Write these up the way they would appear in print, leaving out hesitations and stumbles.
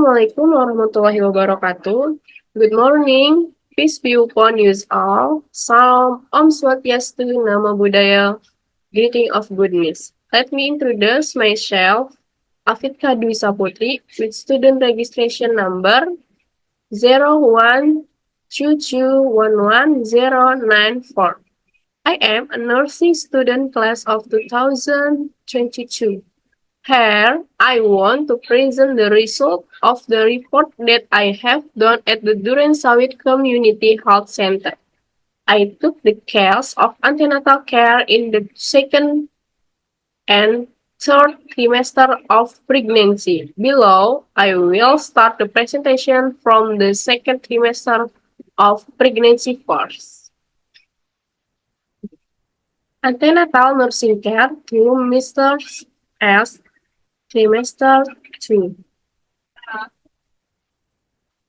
Assalamualaikum warahmatullahi wabarakatuh. Good morning. Peace be upon you all. Salam Om Swastiastu, Nama Budaya, greeting of goodness. Let me introduce myself, Afidka Dwi Saputri, with student registration number 0122111094. I am a nursing student class of 2022. Here, I want to present the result of the report that I have done at the Duren Sawit Community Health Center. I took the case of antenatal care in the second and third trimester of pregnancy. Below, I will start the presentation from the second trimester of pregnancy first. Antenatal nursing care to Mr. S. Trimester 3.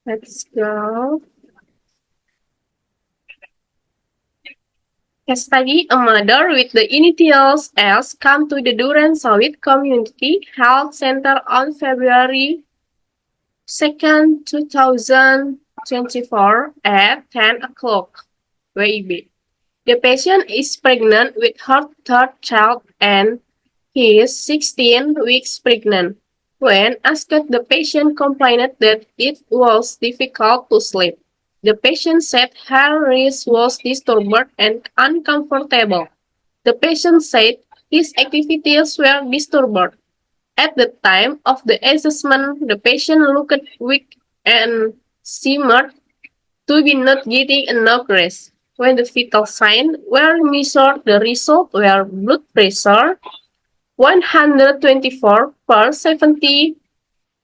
Let's go. Case study: a mother with the initials S come to the Duren Sawit Community Health Center on February 2nd, 2024 at 10 o'clock WIB. The patient is pregnant with her third child and he is 16 weeks pregnant. When asked, the patient complained that it was difficult to sleep. The patient said her wrist was disturbed and uncomfortable. The patient said his activities were disturbed. At the time of the assessment, the patient looked weak and seemed to be not getting enough rest. When the vital signs were measured, the results were blood pressure 124 per 70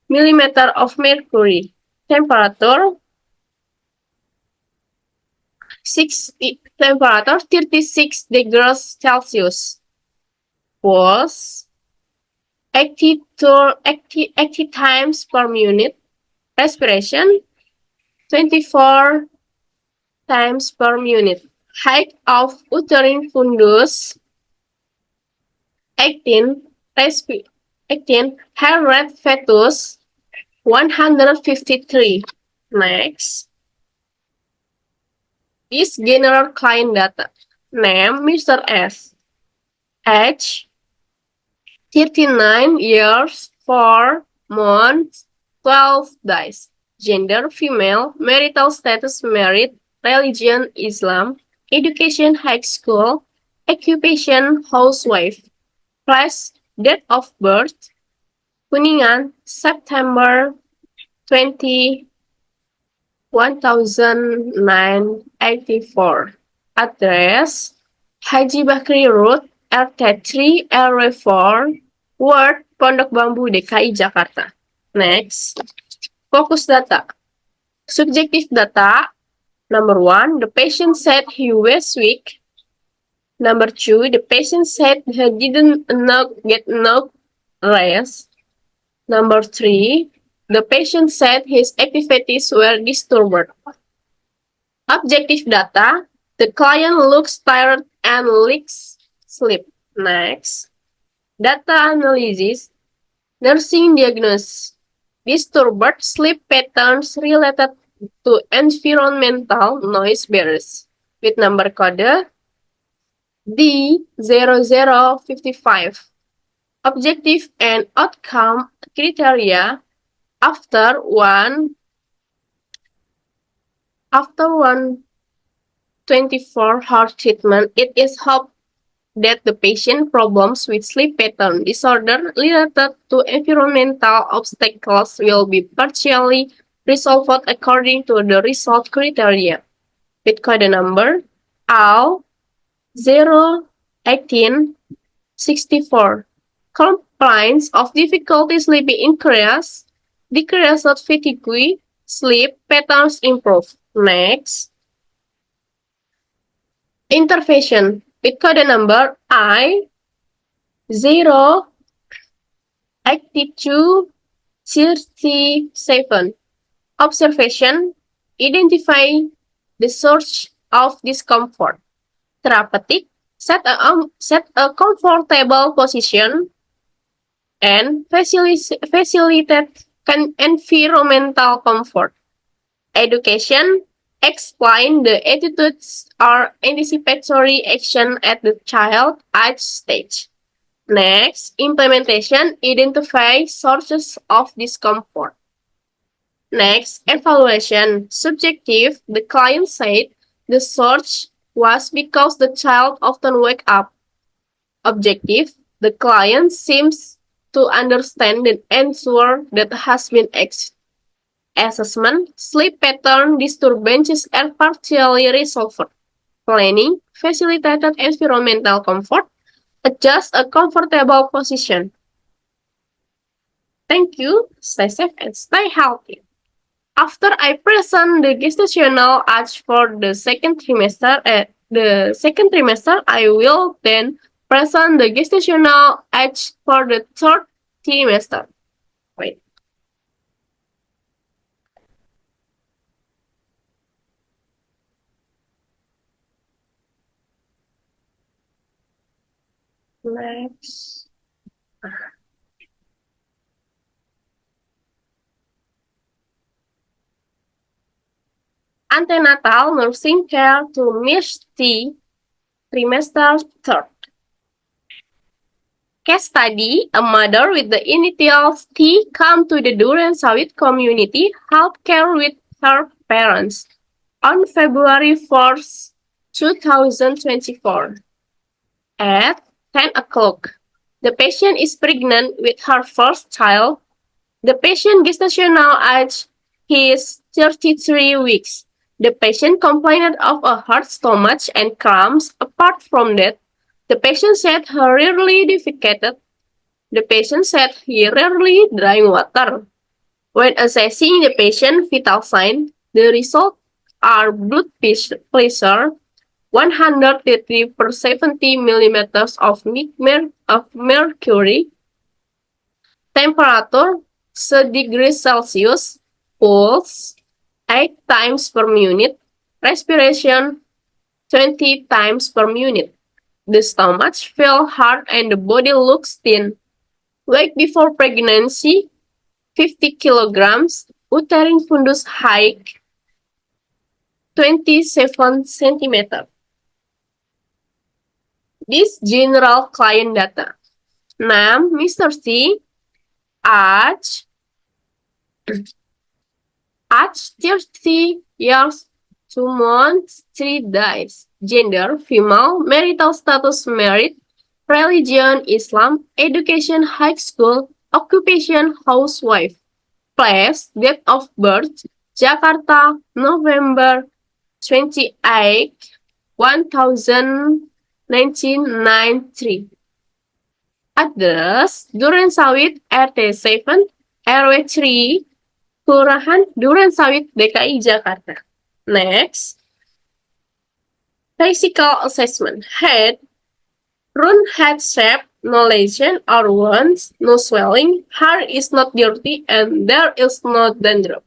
millimeter of mercury, temperature 36 degrees Celsius, pulse 80 times per minute, respiration 24 times per minute, height of uterine fundus 18, heart rate fetus 153. Next is general client data. Name Mr. S. Age 39 years, 4 months, 12 days. Gender female. Marital status married. Religion Islam. Education high school. Occupation housewife. Place, date of birth, Kuningan, September 20, 1984. Address, Haji Bakri Road, RT3, RW4, Ward, Pondok Bambu, DKI Jakarta. Next, focus data. Subjective data, number 1, the patient said he was weak. Number 2, the patient said he didn't get enough rest. Number 3, the patient said his activities were disturbed. Objective data, the client looks tired and lacks sleep. Next, data analysis, nursing diagnosis, disturbed sleep patterns related to environmental noise barriers. With number code D0055. Objective and outcome criteria after 24-hour treatment, it is hoped that the patient problems with sleep pattern disorder related to environmental obstacles will be partially resolved according to the result criteria. With code number AL01864. Complaints of difficulty sleeping increase, decrease of fatigue, sleep patterns improve. Next, intervention with code number I08237. Observation, identify the source of discomfort. Therapeutic, set a comfortable position and facilitate environmental comfort. Education, explain the attitudes or anticipatory action at the child age stage. Next, implementation, identify sources of discomfort. Next, evaluation, subjective, the client said the source was because the child often wake up. Objective, the client seems to understand the answer that has been asked. Assessment, sleep pattern disturbances are partially resolved. Planning, facilitated environmental comfort, adjust a comfortable position. Thank you, stay safe and stay healthy. After I present the gestational age for the second trimester, I will then present the gestational age for the third trimester. Wait. Next. Antenatal nursing care to Misty, trimester third. Case study, a mother with the initials T come to the Durensawit Community Healthcare with her parents on February 4th, 2024 at 10 o'clock. The patient is pregnant with her first child. The patient gestational age is 33 weeks. The patient complained of a hard stomach and cramps. Apart from that, the patient said he rarely defecated. The patient said he rarely drank water. When assessing the patient's vital signs, the results are blood pressure 130 per 70 millimeters of mercury, temperature 1 degree Celsius, pulse 8 times per minute, respiration 20 times per minute. The stomach feels hard and the body looks thin. Weight before pregnancy 50 kilograms, uterine fundus height 27 centimeters. This general client data. Name Mr. C. Age 30 years, 2 months, 3 days. Gender female. Marital status married. Religion Islam. Education high school. Occupation housewife. Place, date of birth, Jakarta, November 28, 1993. Address, Durensawit, RT 7, RW 3, Kelurahan Durensawit, DKI Jakarta. Next, physical assessment. Head, round head shape, no lesion or wounds, no swelling, hair is not dirty, and there is no dandruff.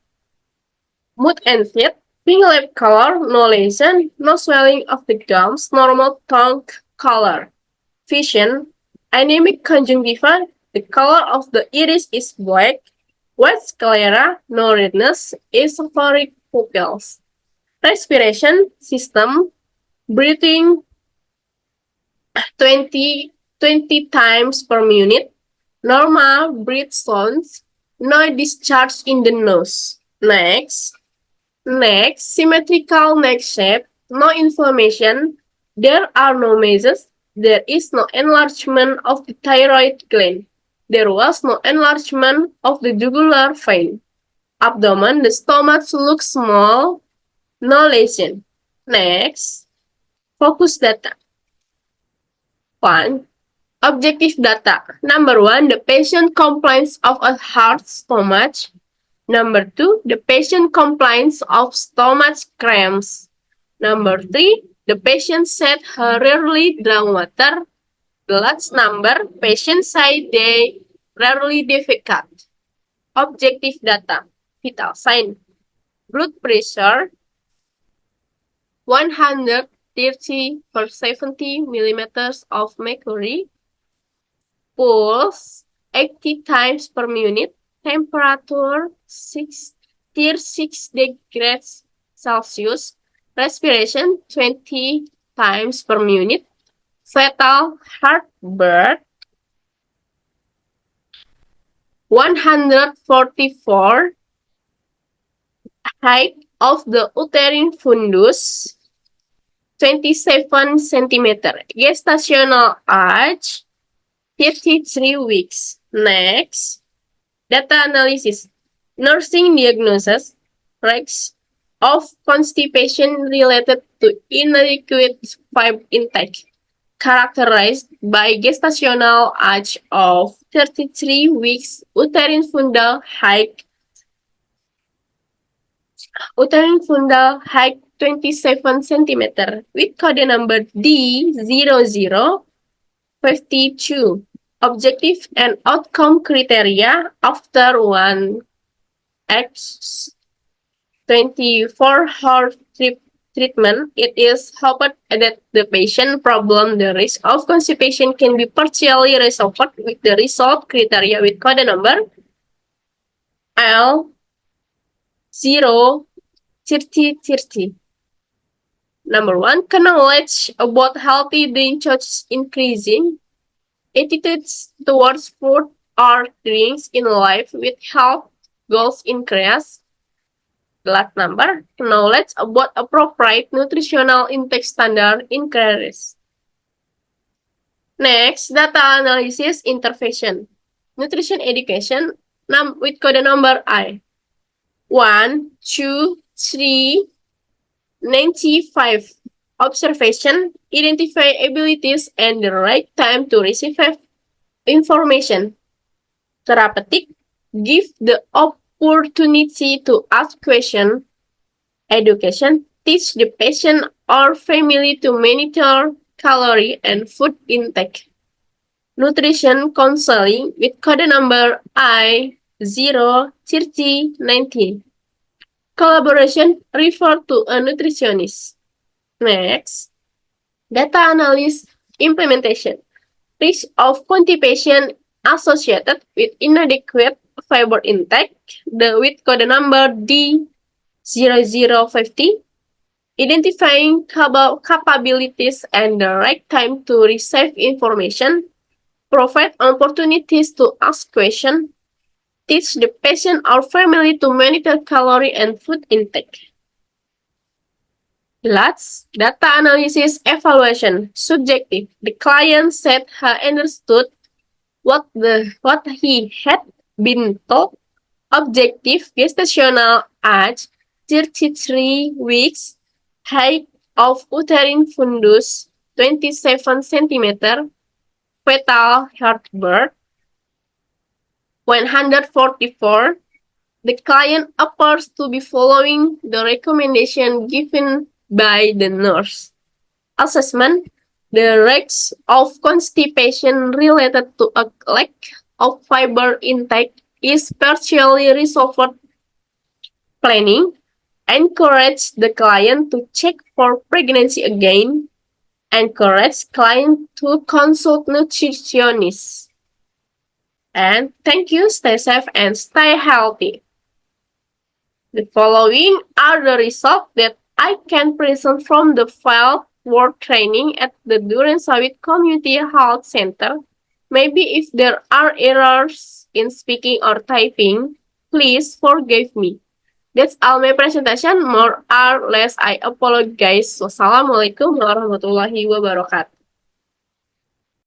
Mood and fit, pink lip color, no lesion, no swelling of the gums, normal tongue color. Vision, anemic conjunctiva, the color of the iris is black, white sclera, no redness, esophoric pupils. Respiration system, breathing 20 times per minute, normal breath sounds, no discharge in the nose. Next, symmetrical neck shape, no inflammation, there are no mazes, there is no enlargement of the thyroid gland, there was no enlargement of the jugular vein. Abdomen, the stomach looks small, no lesion. Next, focus data. 1. Objective data. Number 1, the patient complains of a hard stomach. Number 2, the patient complains of stomach cramps. Number 3, the patient said he rarely drank water. The last number, patient say they rarely defecate. Objective data. Vital sign. Blood pressure 130 per 70 millimeters of mercury. Pulse 80 times per minute. temperature 36 degrees Celsius, respiration 20 times per minute, fetal heartbeat 144, height of the uterine fundus 27 centimeter, gestational age 53 weeks. Next, data analysis, nursing diagnosis, risks of constipation related to inadequate fiber intake, characterized by gestational age of 33 weeks, uterine fundal height 27 centimeter, with code number D0052. Objective and outcome criteria after 1x 24-hour treatment. It is hoped that the patient problem, the risk of constipation, can be partially resolved with the result criteria with code number L03030. Number 1, knowledge about healthy drinking choices increasing. Attitudes towards food or drinks in life with health goals increase. The last number, knowledge about appropriate nutritional intake standard increase. Next, data analysis intervention. Nutrition education with code number I. 1, 2, 3, 95. Observation, identify abilities and the right time to receive information. Therapeutic, give the opportunity to ask questions. Education, teach the patient or family to monitor calorie and food intake. Nutrition counseling with code number I03019. Collaboration, refer to a nutritionist. Next, data analysis implementation. Risk of constipation associated with inadequate fiber intake, with code number D0050. Identifying capabilities and the right time to receive information. Provide opportunities to ask questions. Teach the patient or family to monitor calorie and food intake. Last, data analysis evaluation. Subjective. The client said he understood what he had been told. Objective, gestational age 33 weeks, height of uterine fundus 27 centimeter, fetal heartbeat 144. The client appears to be following the recommendation given by the nurse. Assessment, the risks of constipation related to a lack of fiber intake is partially resolved. Planning, encourage the client to check for pregnancy again. Encourage client to consult nutritionists. And thank you, stay safe and stay healthy. The following are the results that I can present from the field work training at the Durensawit Community Health Center. Maybe if there are errors in speaking or typing, please forgive me. That's all my presentation. More or less, I apologize. Wassalamualaikum warahmatullahi wabarakatuh.